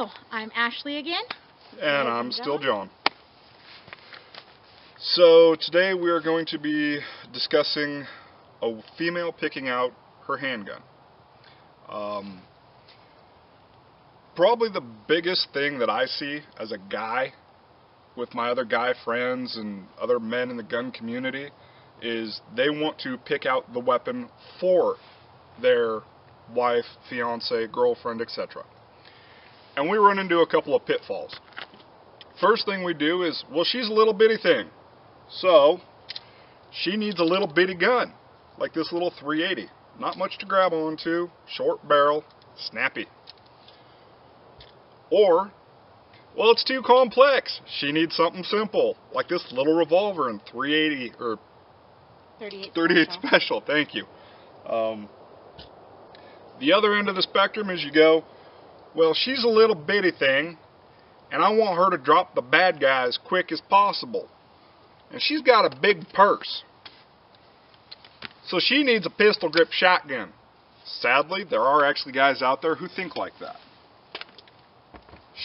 Hello, I'm Ashley again. And I'm still John. So today we are going to be discussing a female picking out her handgun. Probably the biggest thing that I see as a guy with my other guy friends and other men in the gun community is they want to pick out the weapon for their wife, fiance, girlfriend, etc. And we run into a couple of pitfalls. First thing we do is, well, she's a little bitty thing, so she needs a little bitty gun, like this little 380. Not much to grab onto, short barrel, snappy. Or, well, it's too complex. She needs something simple, like this little revolver in 380 or 38 special. Thank you. The other end of the spectrum is you go, well, she's a little bitty thing, and I want her to drop the bad guy as quick as possible. And she's got a big purse, so she needs a pistol grip shotgun. Sadly, there are actually guys out there who think like that.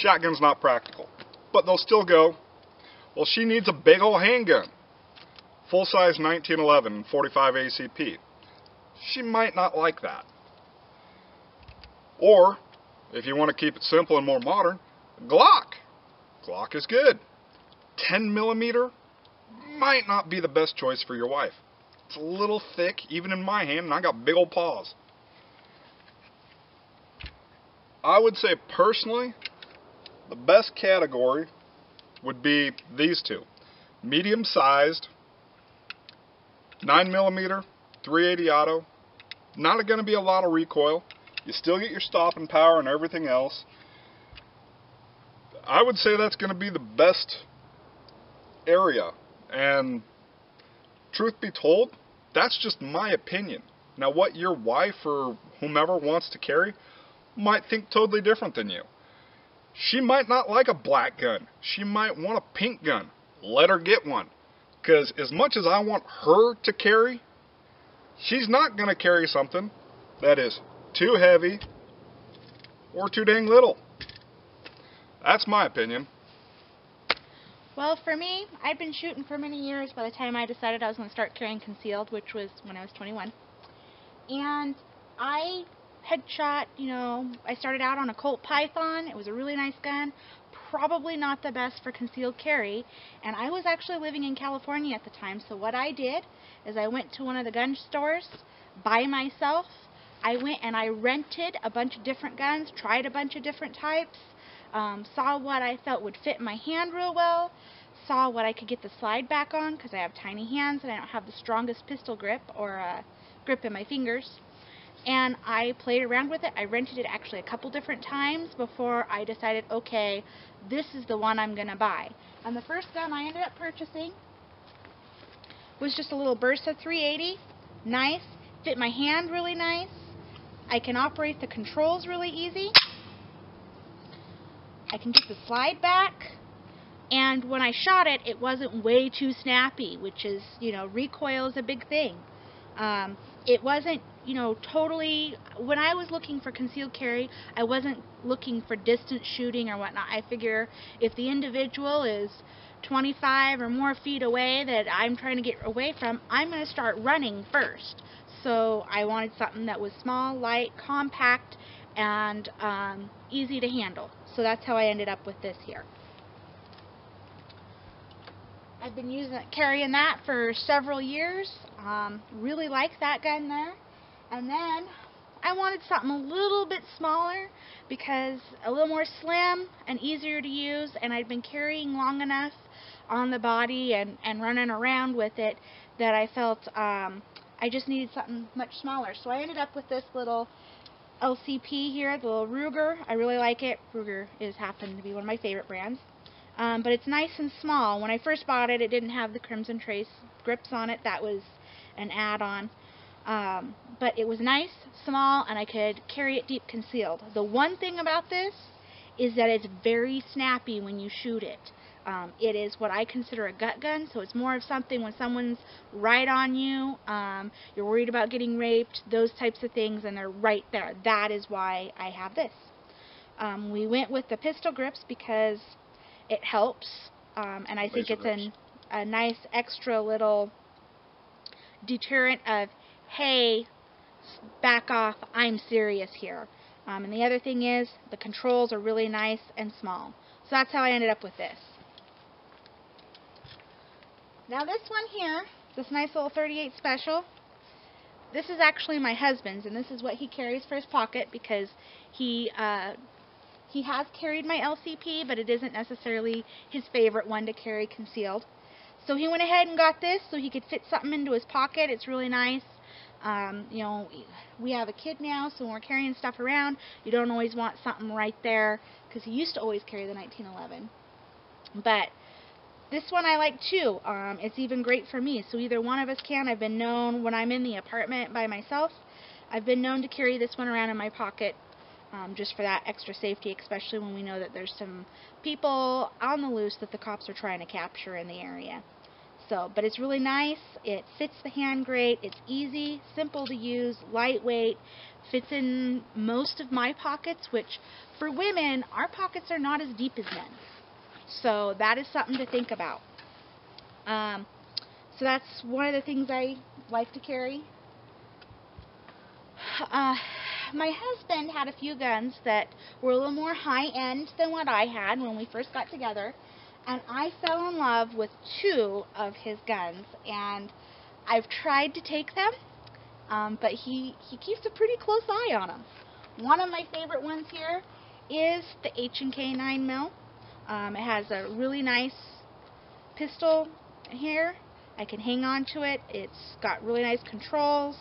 Shotgun's not practical, but they'll still go, well, she needs a big old handgun. Full-size 1911 and 45 ACP. She might not like that. Or, if you want to keep it simple and more modern, Glock. Glock is good. 10 millimeter might not be the best choice for your wife. It's a little thick, even in my hand, and I got big old paws. I would say, personally, the best category would be these two. Medium-sized, 9mm, 380 auto. Not going to be a lot of recoil. You still get your stopping power and everything else. I would say that's going to be the best area. And truth be told, that's just my opinion. Now, what your wife or whomever wants to carry might think totally different than you. She might not like a black gun. She might want a pink gun. Let her get one. Because as much as I want her to carry, she's not going to carry something that is too heavy or too dang little. That's my opinion. Well, for me, I'd been shooting for many years by the time I decided I was going to start carrying concealed, which was when I was 21. And I had shot, I started out on a Colt Python. It was a really nice gun. Probably not the best for concealed carry. And I was actually living in California at the time. So what I did is I went to one of the gun stores by myself. I went and I rented a bunch of different guns, tried a bunch of different types, saw what I felt would fit my hand real well, saw what I could get the slide back on because I have tiny hands and I don't have the strongest pistol grip or grip in my fingers. And I played around with it. I rented it actually a couple different times before I decided, okay, this is the one I'm going to buy. And the first gun I ended up purchasing was just a little Bersa 380. Nice. Fit my hand really nice. I can operate the controls really easy. I can get the slide back. And when I shot it, it wasn't way too snappy, which is, recoil is a big thing. It wasn't, totally, when I was looking for concealed carry, I wasn't looking for distance shooting or whatnot. I figure if the individual is 25 or more feet away that I'm trying to get away from, I'm going to start running first. So I wanted something that was small, light, compact, and easy to handle. So that's how I ended up with this here. I've been carrying that for several years. Really like that gun there. And then I wanted something a little bit smaller because a little more slim and easier to use, and I'd been carrying long enough on the body and running around with it that I felt I just needed something much smaller. So I ended up with this little LCP here, the little Ruger. I really like it. Ruger happened to be one of my favorite brands. But it's nice and small. When I first bought it, it didn't have the Crimson Trace grips on it. That was an add-on. But it was nice, small, and I could carry it deep concealed. The one thing about this is that it's very snappy when you shoot it. It is what I consider a gut gun, so it's more of something when someone's right on you, you're worried about getting raped, those types of things, and they're right there. That is why I have this. We went with the pistol grips because it helps, and I think Laser it's grips. a nice extra little deterrent of, hey, back off, I'm serious here. And the other thing is, the controls are really nice and small. So that's how I ended up with this. Now this one here, this nice little 38 Special, this is actually my husband's, and this is what he carries for his pocket because he has carried my LCP, but it isn't necessarily his favorite one to carry concealed. So he went ahead and got this so he could fit something into his pocket. It's really nice. You know, we have a kid now, so when we're carrying stuff around, you don't always want something right there, because he used to always carry the 1911. But this one I like too. It's even great for me, so either one of us can. I've been known, when I'm in the apartment by myself, I've been known to carry this one around in my pocket, just for that extra safety, especially when we know that there's some people on the loose that the cops are trying to capture in the area. So, but it's really nice. It fits the hand great. It's easy, simple to use, lightweight, fits in most of my pockets, which for women, our pockets are not as deep as men. So that is something to think about. So that's one of the things I like to carry. My husband had a few guns that were a little more high-end than what I had when we first got together, and I fell in love with two of his guns, and I've tried to take them, but he keeps a pretty close eye on them. One of my favorite ones here is the H&K 9mm. It has a really nice pistol here. I can hang on to it. It's got really nice controls,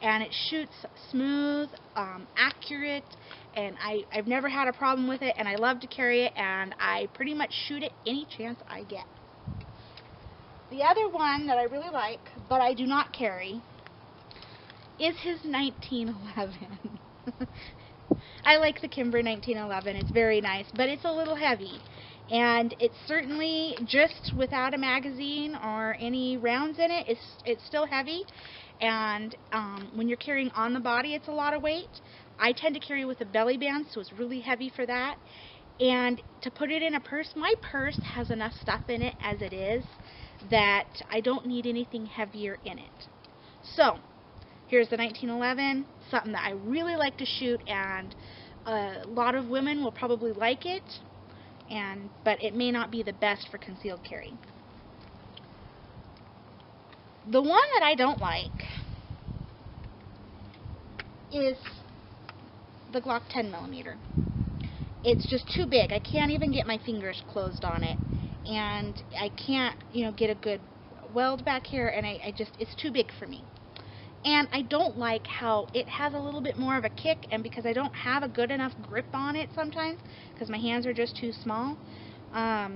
and it shoots smooth, accurate, and I've never had a problem with it, and I love to carry it, and I pretty much shoot it any chance I get. The other one that I really like, but I do not carry, is his 1911. I like the Kimber 1911. It's very nice, but it's a little heavy. And it's certainly, just without a magazine or any rounds in it, it's still heavy. And when you're carrying on the body, it's a lot of weight. I tend to carry with a belly band, so it's really heavy for that. And to put it in a purse, my purse has enough stuff in it as it is that I don't need anything heavier in it. So, here's the 1911, something that I really like to shoot, and a lot of women will probably like it, but it may not be the best for concealed carry. The one that I don't like is the Glock 10mm. It's just too big. I can't even get my fingers closed on it, and I can't, get a good weld back here, and it's too big for me. And I don't like how it has a little bit more of a kick, and because I don't have a good enough grip on it sometimes, because my hands are just too small, I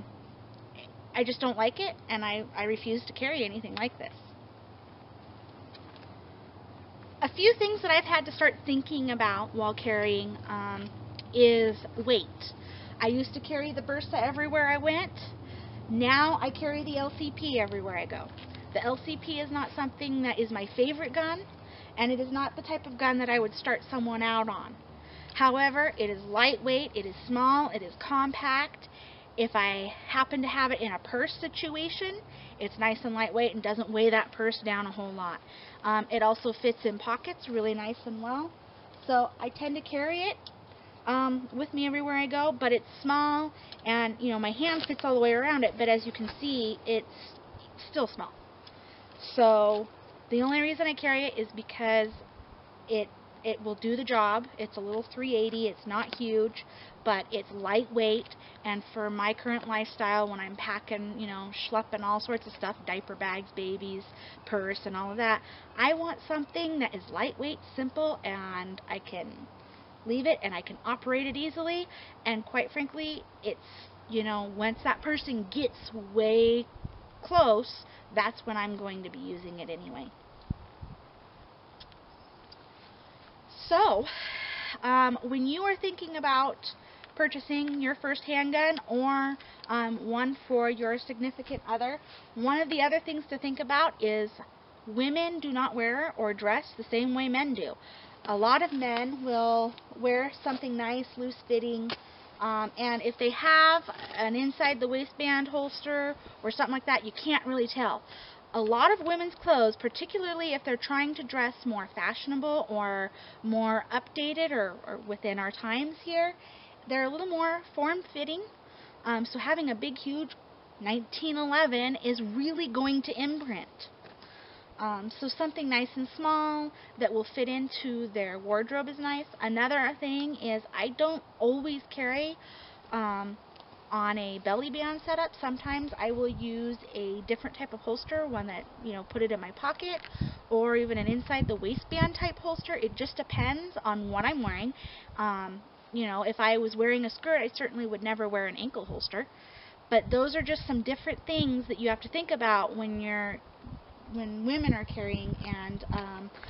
just don't like it, and I refuse to carry anything like this. A few things that I've had to start thinking about while carrying is weight. I used to carry the Bersa everywhere I went. Now I carry the LCP everywhere I go. The LCP is not something that is my favorite gun, and it is not the type of gun that I would start someone out on. However, it is lightweight, it is small, it is compact. If I happen to have it in a purse situation, it's nice and lightweight and doesn't weigh that purse down a whole lot. It also fits in pockets really nice and well. So I tend to carry it with me everywhere I go, but it's small, and my hand fits all the way around it, but as you can see, it's still small. So the only reason I carry it is because it will do the job. It's a little 380. It's not huge, but it's lightweight, and for my current lifestyle, when I'm packing, schlepping all sorts of stuff, diaper bags, babies, purse, and all of that, I want something that is lightweight, simple, and I can leave it, and I can operate it easily, and quite frankly, it's, once that person gets way close, that's when I'm going to be using it anyway. So, when you are thinking about purchasing your first handgun or one for your significant other, one of the other things to think about is women do not wear or dress the same way men do. A lot of men will wear something nice, loose-fitting, And if they have an inside the waistband holster or something like that, you can't really tell. A lot of women's clothes, particularly if they're trying to dress more fashionable or more updated or within our times here, they're a little more form-fitting. So having a big, huge 1911 is really going to imprint. So something nice and small that will fit into their wardrobe is nice. Another thing is I don't always carry on a belly band setup. Sometimes I will use a different type of holster, one that, put it in my pocket, or even an inside the waistband type holster. It just depends on what I'm wearing. If I was wearing a skirt, I certainly would never wear an ankle holster. But those are just some different things that you have to think about when women are carrying, and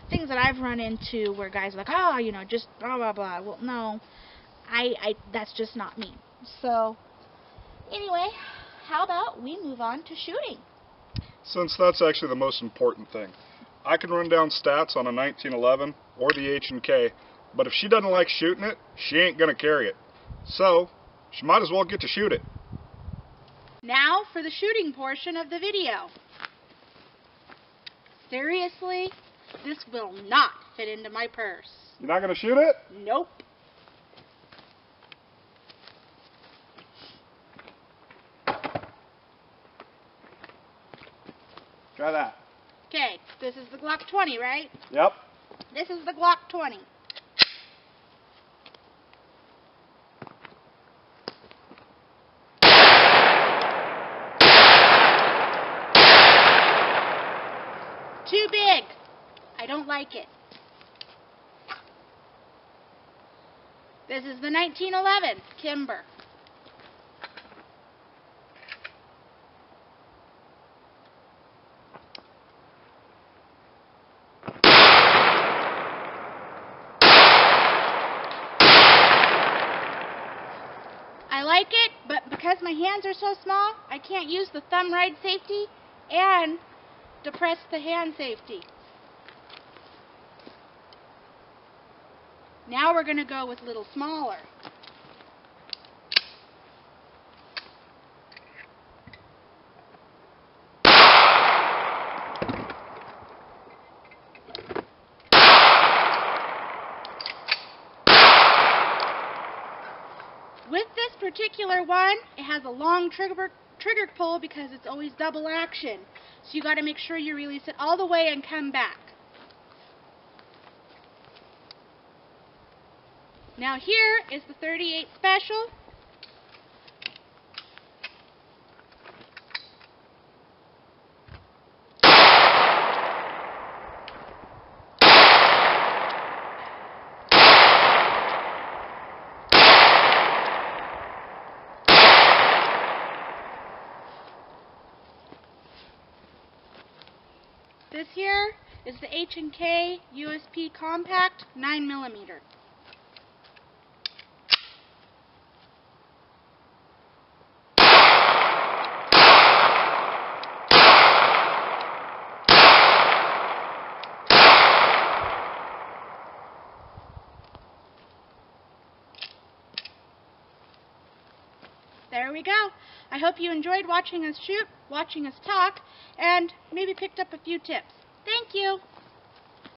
things that I've run into where guys are like, just blah blah blah. Well, no, that's just not me. So anyway, how about we move on to shooting? Since that's actually the most important thing, I can run down stats on a 1911 or the H&K, but if she doesn't like shooting it, she ain't gonna carry it. So she might as well get to shoot it. Now for the shooting portion of the video. Seriously, this will not fit into my purse. You're not gonna shoot it? Nope. Try that. Okay, this is the Glock 20, right? Yep. This is the Glock 20. Too big. I don't like it. This is the 1911 Kimber. I like it, but because my hands are so small, I can't use the thumb ride safety and depress the hand safety. Now we're going to go with a little smaller. With this particular one, it has a long trigger pull because it's always double action. So you got to make sure you release it all the way and come back. Now here is the 38 Special. This here is the H&K USP Compact 9mm. There we go. I hope you enjoyed watching us shoot, watching us talk, and maybe picked up a few tips. Thank you.